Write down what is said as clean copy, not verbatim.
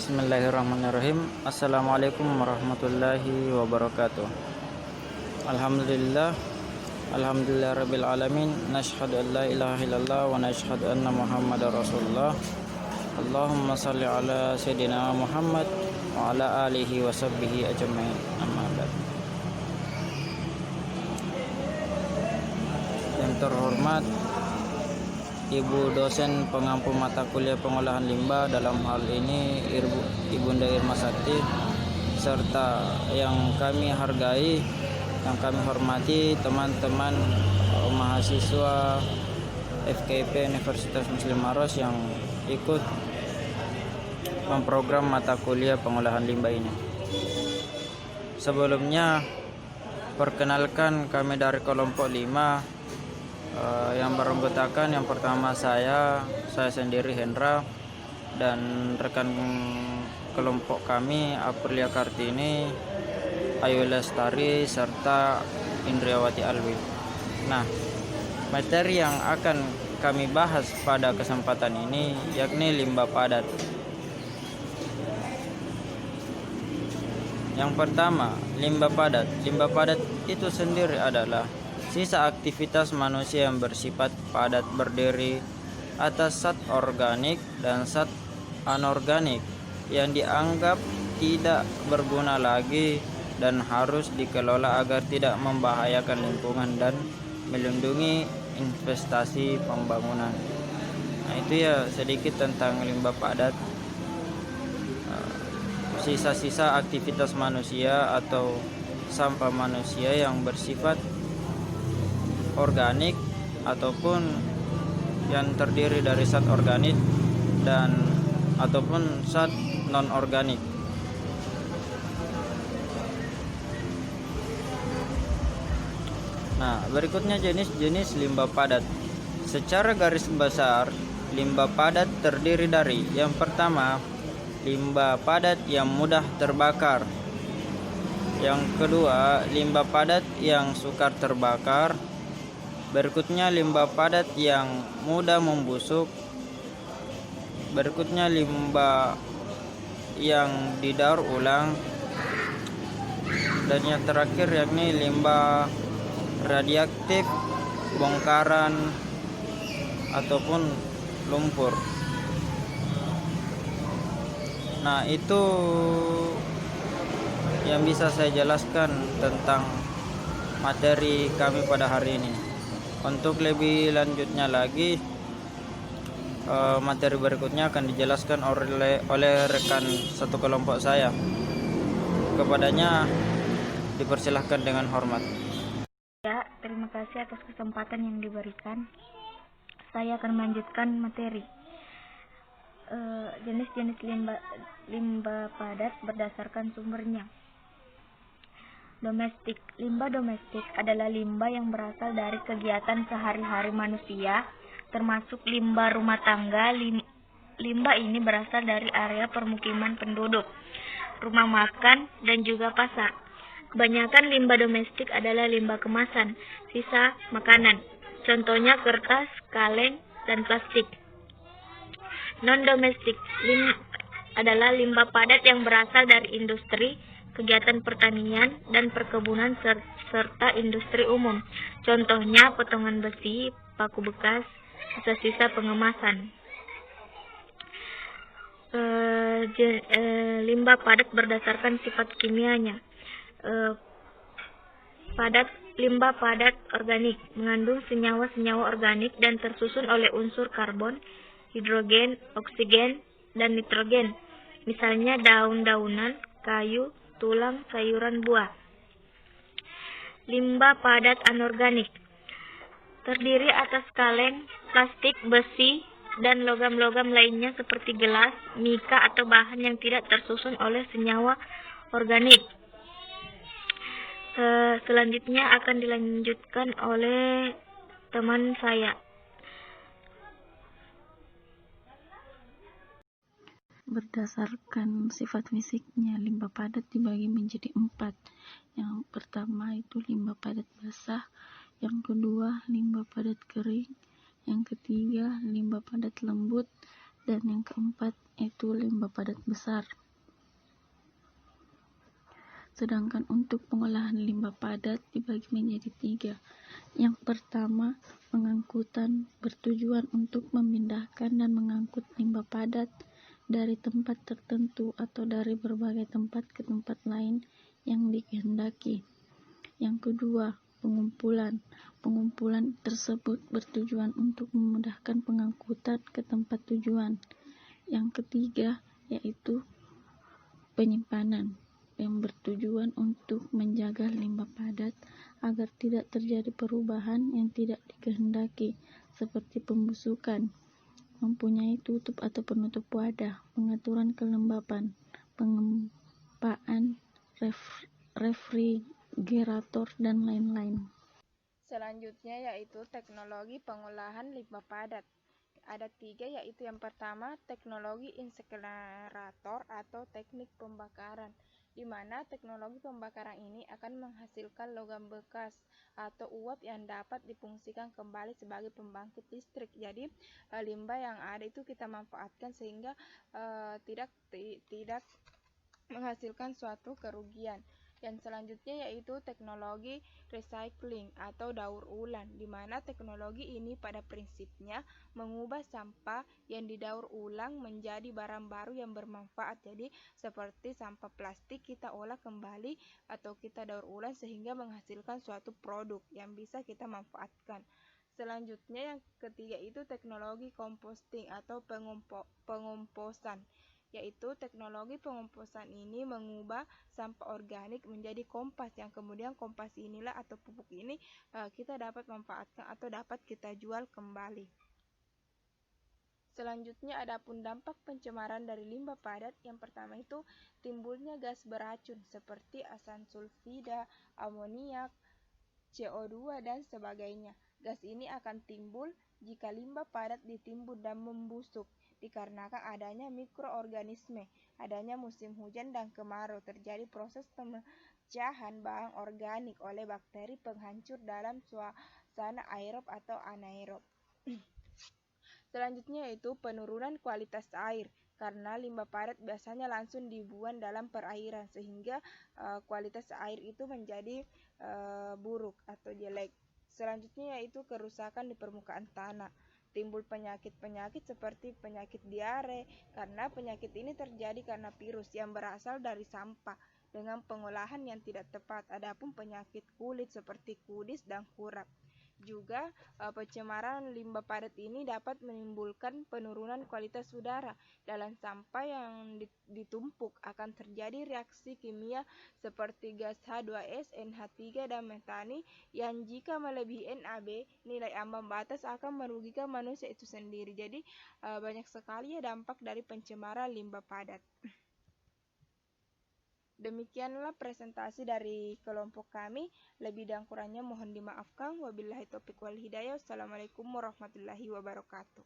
Bismillahirrahmanirrahim. Assalamualaikum warahmatullahi wabarakatuh. Alhamdulillah. Alhamdulillah rabbil alamin. Nashhadu an la ilaha illallah wa nashhadu anna Muhammadar Rasulullah. Allahumma salli ala sayyidina Muhammad wa ala alihi wa sahbihi ajmain. Amma ba'd. Yang terhormat Ibu dosen pengampu mata kuliah pengolahan limbah, dalam hal ini Ibunda Irma Sakti, serta yang kami hargai, yang kami hormati teman-teman mahasiswa FKIP Universitas Muslim Maros yang ikut memprogram mata kuliah pengolahan limbah ini. Sebelumnya, perkenalkan kami dari kelompok 5 yang beranggotakan, yang pertama saya sendiri Hendra, dan rekan kelompok kami Aprilia Kartini, Ayu Lestari, serta Indriawati Alwi. Nah, materi yang akan kami bahas pada kesempatan ini yakni limbah padat. Yang pertama, limbah padat. Limbah padat itu sendiri adalah sisa aktivitas manusia yang bersifat padat, berdiri atas zat organik dan zat anorganik yang dianggap tidak berguna lagi dan harus dikelola agar tidak membahayakan lingkungan dan melindungi investasi pembangunan. Nah, itu ya sedikit tentang limbah padat. Sisa-sisa aktivitas manusia atau sampah manusia yang bersifat organik ataupun yang terdiri dari zat organik dan ataupun zat non organik. Nah, berikutnya jenis-jenis limbah padat. Secara garis besar, limbah padat terdiri dari: yang pertama, limbah padat yang mudah terbakar. Yang kedua, limbah padat yang sukar terbakar. Berikutnya, limbah padat yang mudah membusuk. Berikutnya, limbah yang didaur ulang. Dan yang terakhir yakni limbah radioaktif, bongkaran ataupun lumpur. Nah, itu yang bisa saya jelaskan tentang materi kami pada hari ini. Untuk lebih lanjutnya lagi, materi berikutnya akan dijelaskan oleh rekan satu kelompok saya. Kepadanya dipersilahkan dengan hormat. Ya, terima kasih atas kesempatan yang diberikan. Saya akan melanjutkan materi. Jenis-jenis limbah padat berdasarkan sumbernya. Domestik. Limbah domestik adalah limbah yang berasal dari kegiatan sehari-hari manusia, termasuk limbah rumah tangga. Limbah ini berasal dari area permukiman penduduk, rumah makan, dan juga pasar. Kebanyakan limbah domestik adalah limbah kemasan, sisa makanan. Contohnya kertas, kaleng, dan plastik. Non-domestik adalah limbah padat yang berasal dari industri, kegiatan pertanian dan perkebunan serta industri umum. Contohnya potongan besi, paku bekas, sisa-sisa pengemasan. Limbah padat berdasarkan sifat kimianya. Limbah padat organik mengandung senyawa-senyawa organik dan tersusun oleh unsur karbon, hidrogen, oksigen, dan nitrogen. Misalnya daun-daunan, kayu, tulang, sayuran, buah. Limbah padat anorganik terdiri atas kaleng, plastik, besi, dan logam-logam lainnya seperti gelas, mika, atau bahan yang tidak tersusun oleh senyawa organik. Selanjutnya akan dilanjutkan oleh teman saya. Berdasarkan sifat fisiknya, limbah padat dibagi menjadi 4. Yang pertama itu limbah padat basah, yang kedua limbah padat kering, yang ketiga limbah padat lembut, dan yang keempat itu limbah padat besar. Sedangkan untuk pengolahan limbah padat dibagi menjadi 3. Yang pertama, pengangkutan bertujuan untuk memindahkan dan mengangkut limbah padat dari tempat tertentu atau dari berbagai tempat ke tempat lain yang dikehendaki. Yang kedua, pengumpulan. Pengumpulan tersebut bertujuan untuk memudahkan pengangkutan ke tempat tujuan. Yang ketiga, yaitu penyimpanan yang bertujuan untuk menjaga limbah padat agar tidak terjadi perubahan yang tidak dikehendaki, seperti pembusukan, mempunyai tutup atau penutup wadah, pengaturan kelembapan, pengempaan refrigerator, dan lain-lain. Selanjutnya yaitu teknologi pengolahan limbah padat. Ada 3, yaitu yang pertama teknologi insinerator atau teknik pembakaran, di mana teknologi pembakaran ini akan menghasilkan logam bekas atau uap yang dapat difungsikan kembali sebagai pembangkit listrik. Jadi limbah yang ada itu kita manfaatkan sehingga tidak menghasilkan suatu kerugian. Yang selanjutnya yaitu teknologi recycling atau daur ulang, di mana teknologi ini pada prinsipnya mengubah sampah yang didaur ulang menjadi barang baru yang bermanfaat. Jadi seperti sampah plastik kita olah kembali atau kita daur ulang sehingga menghasilkan suatu produk yang bisa kita manfaatkan. Selanjutnya yang ketiga itu teknologi composting atau pengomposan, yaitu teknologi pengomposan ini mengubah sampah organik menjadi kompas, yang kemudian kompas inilah atau pupuk ini kita dapat manfaatkan atau dapat kita jual kembali. Selanjutnya adapun dampak pencemaran dari limbah padat, yang pertama itu timbulnya gas beracun seperti asam sulfida, amoniak, CO2 dan sebagainya. Gas ini akan timbul jika limbah padat ditimbun dan membusuk, dikarenakan adanya mikroorganisme, adanya musim hujan dan kemarau, terjadi proses pemecahan bahan organik oleh bakteri penghancur dalam suasana aerob atau anaerob. Selanjutnya yaitu penurunan kualitas air, karena limbah padat biasanya langsung dibuang dalam perairan sehingga kualitas air itu menjadi buruk atau jelek. Selanjutnya yaitu kerusakan di permukaan tanah. Timbul penyakit-penyakit seperti penyakit diare, karena penyakit ini terjadi karena virus yang berasal dari sampah dengan pengolahan yang tidak tepat. Adapun penyakit kulit seperti kudis dan kurap. Juga pencemaran limbah padat ini dapat menimbulkan penurunan kualitas udara. Dalam sampah yang ditumpuk akan terjadi reaksi kimia seperti gas H2S, NH3 dan metani yang jika melebihi NAB, nilai ambang batas, akan merugikan manusia itu sendiri. Jadi banyak sekali ya dampak dari pencemaran limbah padat. Demikianlah presentasi dari kelompok kami. Lebih dan kurangnya mohon dimaafkan. Wabillahi taufiq wal hidayah. Wassalamualaikum warahmatullahi wabarakatuh.